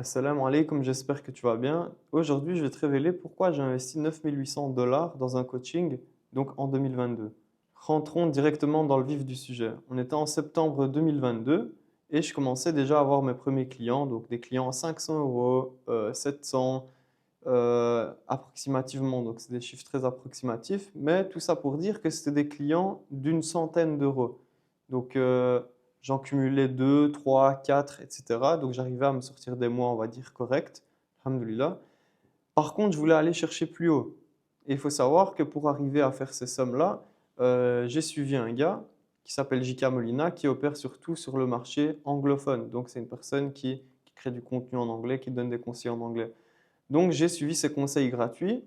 Assalamu alaikum, j'espère que tu vas bien. Aujourd'hui, je vais te révéler pourquoi j'ai investi 9 800 $ dans un coaching, donc en 2022. Rentrons directement dans le vif du sujet. On était en septembre 2022 et je commençais déjà à avoir mes premiers clients, donc des clients à 500 euros, 700, approximativement. Donc, c'est des chiffres très approximatifs, mais tout ça pour dire que c'était des clients d'une centaine d'euros. Donc, j'en cumulais 2, 3, 4, etc. Donc, j'arrivais à me sortir des mois, on va dire, corrects. Alhamdoulilah. Par contre, je voulais aller chercher plus haut. Et il faut savoir que pour arriver à faire ces sommes-là, j'ai suivi un gars qui s'appelle J.K. Molina, qui opère surtout sur le marché anglophone. Donc, c'est une personne qui crée du contenu en anglais, qui donne des conseils en anglais. Donc, j'ai suivi ses conseils gratuits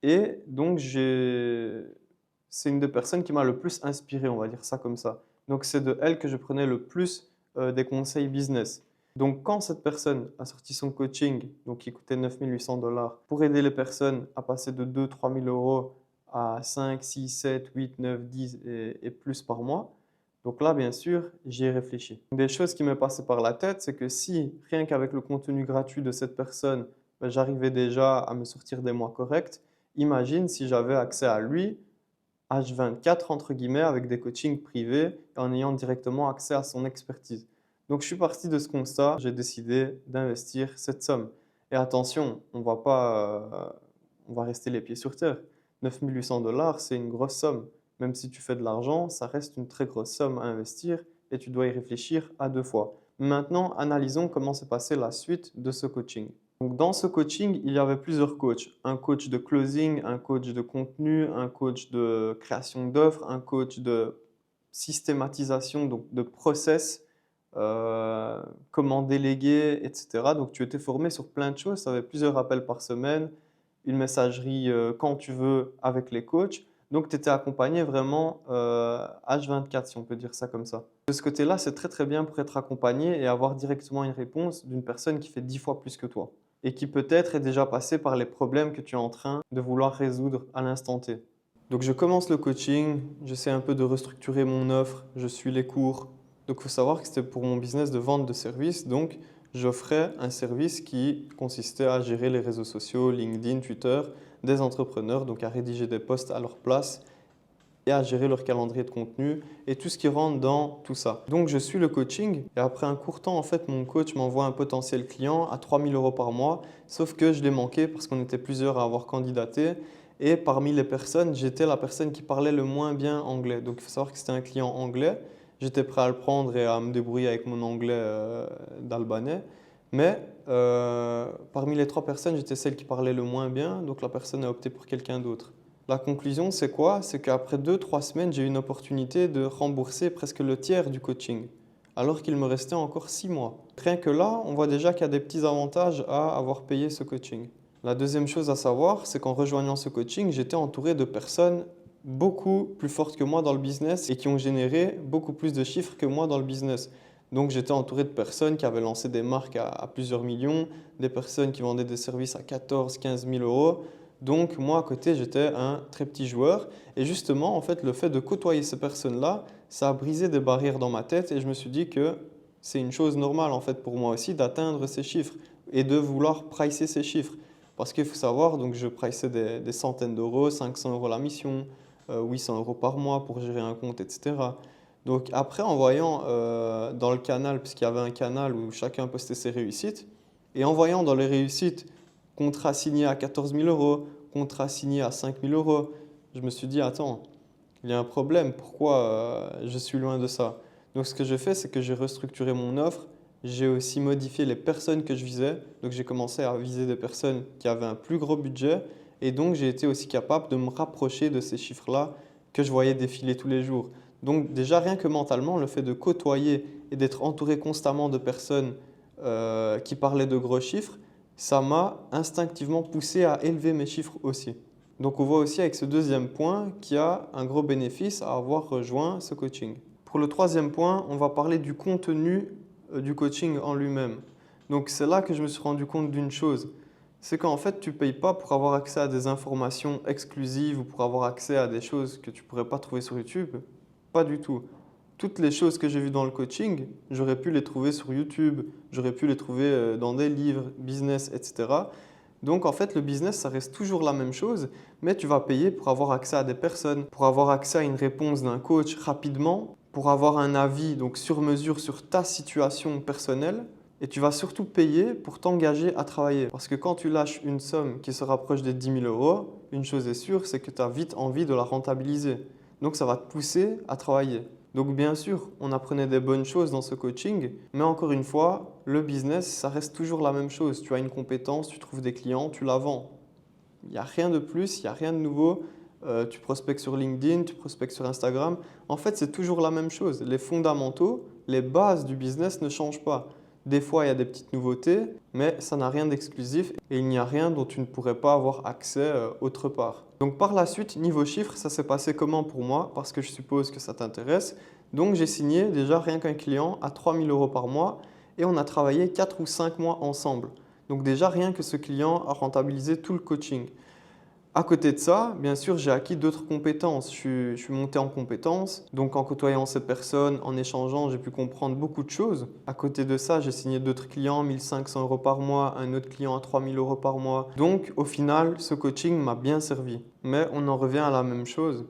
et donc c'est une des personnes qui m'a le plus inspiré, on va dire ça comme ça. Donc, c'est de elle que je prenais le plus des conseils business. Donc, quand cette personne a sorti son coaching, donc qui coûtait 9 800 $ pour aider les personnes à passer de 2 3 000 € à 5 6 7 8 9 10 et plus par mois, donc là, bien sûr, j'y ai réfléchi. Des choses qui m'est passé par la tête, c'est que si rien qu'avec le contenu gratuit de cette personne, ben, j'arrivais déjà à me sortir des mois corrects, imagine si j'avais accès à lui H24 entre guillemets avec des coachings privés et en ayant directement accès à son expertise. Donc je suis parti de ce constat, j'ai décidé d'investir cette somme. Et attention, on va rester les pieds sur terre. 9 800 $, c'est une grosse somme. Même si tu fais de l'argent, ça reste une très grosse somme à investir et tu dois y réfléchir à deux fois. Maintenant, analysons comment s'est passée la suite de ce coaching. Donc, dans ce coaching, il y avait plusieurs coachs. Un coach de closing, un coach de contenu, un coach de création d'offres, un coach de systématisation, donc de process, comment déléguer, etc. Donc, tu étais formé sur plein de choses. Tu avais plusieurs appels par semaine, une messagerie quand tu veux avec les coachs. Donc, tu étais accompagné vraiment H24, si on peut dire ça comme ça. De ce côté-là, c'est très très bien pour être accompagné et avoir directement une réponse d'une personne qui fait 10 fois plus que toi et qui peut-être est déjà passé par les problèmes que tu es en train de vouloir résoudre à l'instant T. Donc je commence le coaching, j'essaie un peu de restructurer mon offre, je suis les cours. Donc il faut savoir que c'était pour mon business de vente de services, donc j'offrais un service qui consistait à gérer les réseaux sociaux, LinkedIn, Twitter, des entrepreneurs, donc à rédiger des posts à leur place et à gérer leur calendrier de contenu et tout ce qui rentre dans tout ça. Donc je suis le coaching et après un court temps, en fait, mon coach m'envoie un potentiel client à 3 000 € par mois, sauf que je l'ai manqué parce qu'on était plusieurs à avoir candidaté et parmi les personnes, j'étais la personne qui parlait le moins bien anglais. Donc il faut savoir que c'était un client anglais, j'étais prêt à le prendre et à me débrouiller avec mon anglais d'albanais, mais parmi les trois personnes, j'étais celle qui parlait le moins bien, donc la personne a opté pour quelqu'un d'autre. La conclusion, c'est quoi? C'est qu'après 2 3 semaines, j'ai eu une opportunité de rembourser presque le tiers du coaching, alors qu'il me restait encore 6 mois. Rien que là, on voit déjà qu'il y a des petits avantages à avoir payé ce coaching. La deuxième chose à savoir, c'est qu'en rejoignant ce coaching, j'étais entouré de personnes beaucoup plus fortes que moi dans le business et qui ont généré beaucoup plus de chiffres que moi dans le business. Donc j'étais entouré de personnes qui avaient lancé des marques à plusieurs millions, des personnes qui vendaient des services à 14 15 000 euros. Donc moi à côté, j'étais un très petit joueur et justement, en fait, le fait de côtoyer ces personnes-là, ça a brisé des barrières dans ma tête et je me suis dit que c'est une chose normale en fait pour moi aussi d'atteindre ces chiffres et de vouloir pricer ces chiffres. Parce qu'il faut savoir, donc je priçais des centaines d'euros, 500 € la mission, 800 € par mois pour gérer un compte, etc. Donc après, en voyant dans le canal, puisqu'il y avait un canal où chacun postait ses réussites, et en voyant dans les réussites contrat signé à 14 000 euros, contrat signé à 5 000 euros, je me suis dit, attends, il y a un problème, pourquoi je suis loin de ça? Donc ce que j'ai fait, c'est que j'ai restructuré mon offre, j'ai aussi modifié les personnes que je visais, donc j'ai commencé à viser des personnes qui avaient un plus gros budget, et donc j'ai été aussi capable de me rapprocher de ces chiffres-là que je voyais défiler tous les jours. Donc déjà rien que mentalement, le fait de côtoyer et d'être entouré constamment de personnes qui parlaient de gros chiffres, ça m'a instinctivement poussé à élever mes chiffres aussi. Donc on voit aussi avec ce deuxième point qu'il y a un gros bénéfice à avoir rejoint ce coaching. Pour le troisième point, on va parler du contenu du coaching en lui-même. Donc c'est là que je me suis rendu compte d'une chose, c'est qu'en fait tu ne payes pas pour avoir accès à des informations exclusives ou pour avoir accès à des choses que tu ne pourrais pas trouver sur YouTube. Pas du tout. Toutes les choses que j'ai vues dans le coaching, j'aurais pu les trouver sur YouTube, j'aurais pu les trouver dans des livres, business, etc. Donc en fait, le business, ça reste toujours la même chose, mais tu vas payer pour avoir accès à des personnes, pour avoir accès à une réponse d'un coach rapidement, pour avoir un avis donc sur mesure sur ta situation personnelle. Et tu vas surtout payer pour t'engager à travailler. Parce que quand tu lâches une somme qui se rapproche des 10 000 euros, une chose est sûre, c'est que tu as vite envie de la rentabiliser. Donc ça va te pousser à travailler. Donc bien sûr, on apprenait des bonnes choses dans ce coaching, mais encore une fois, le business, ça reste toujours la même chose. Tu as une compétence, tu trouves des clients, tu la vends. Il n'y a rien de plus, il n'y a rien de nouveau. Tu prospectes sur LinkedIn, tu prospectes sur Instagram. En fait, c'est toujours la même chose. Les fondamentaux, les bases du business ne changent pas. Des fois, il y a des petites nouveautés, mais ça n'a rien d'exclusif et il n'y a rien dont tu ne pourrais pas avoir accès autre part. Donc par la suite, niveau chiffres, ça s'est passé comment pour moi? Parce que je suppose que ça t'intéresse. Donc j'ai signé déjà rien qu'un client à 3 000 euros par mois et on a travaillé 4 ou 5 mois ensemble. Donc déjà rien que ce client a rentabilisé tout le coaching. À côté de ça, bien sûr, j'ai acquis d'autres compétences. Je suis monté en compétences. Donc, en côtoyant ces personnes, en échangeant, j'ai pu comprendre beaucoup de choses. À côté de ça, j'ai signé d'autres clients, 1 500 euros par mois, un autre client à 3 000 euros par mois. Donc, au final, ce coaching m'a bien servi. Mais on en revient à la même chose.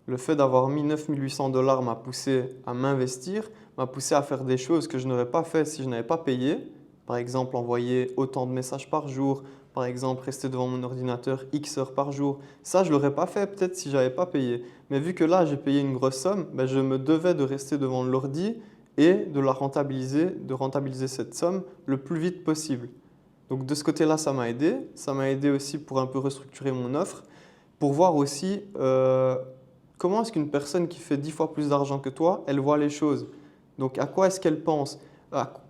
Le fait d'avoir mis 9 800 $ m'a poussé à m'investir, m'a poussé à faire des choses que je n'aurais pas fait si je n'avais pas payé. Par exemple, envoyer autant de messages par jour, par exemple, rester devant mon ordinateur X heures par jour. Ça, je ne l'aurais pas fait peut-être si je n'avais pas payé. Mais vu que là, j'ai payé une grosse somme, ben, je me devais de rester devant l'ordi et de rentabiliser cette somme le plus vite possible. Donc de ce côté-là, ça m'a aidé. Ça m'a aidé aussi pour un peu restructurer mon offre, pour voir aussi comment est-ce qu'une personne qui fait 10 fois plus d'argent que toi, elle voit les choses. Donc à quoi est-ce qu'elle pense?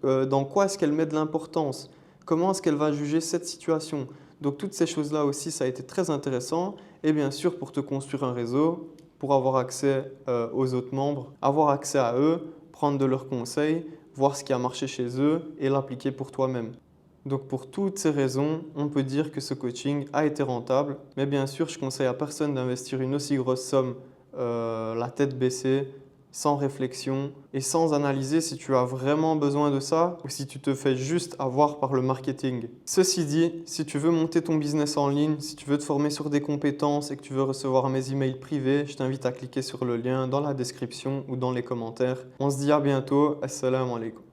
Dans quoi est-ce qu'elle met de l'importance? Comment est-ce qu'elle va juger cette situation? Donc toutes ces choses-là aussi, ça a été très intéressant. Et bien sûr, pour te construire un réseau, pour avoir accès aux autres membres, avoir accès à eux, prendre de leurs conseils, voir ce qui a marché chez eux et l'appliquer pour toi-même. Donc pour toutes ces raisons, on peut dire que ce coaching a été rentable. Mais bien sûr, je conseille à personne d'investir une aussi grosse somme la tête baissée, sans réflexion et sans analyser si tu as vraiment besoin de ça ou si tu te fais juste avoir par le marketing. Ceci dit, si tu veux monter ton business en ligne, si tu veux te former sur des compétences et que tu veux recevoir mes emails privés, je t'invite à cliquer sur le lien dans la description ou dans les commentaires. On se dit à bientôt. Assalamu alaikum.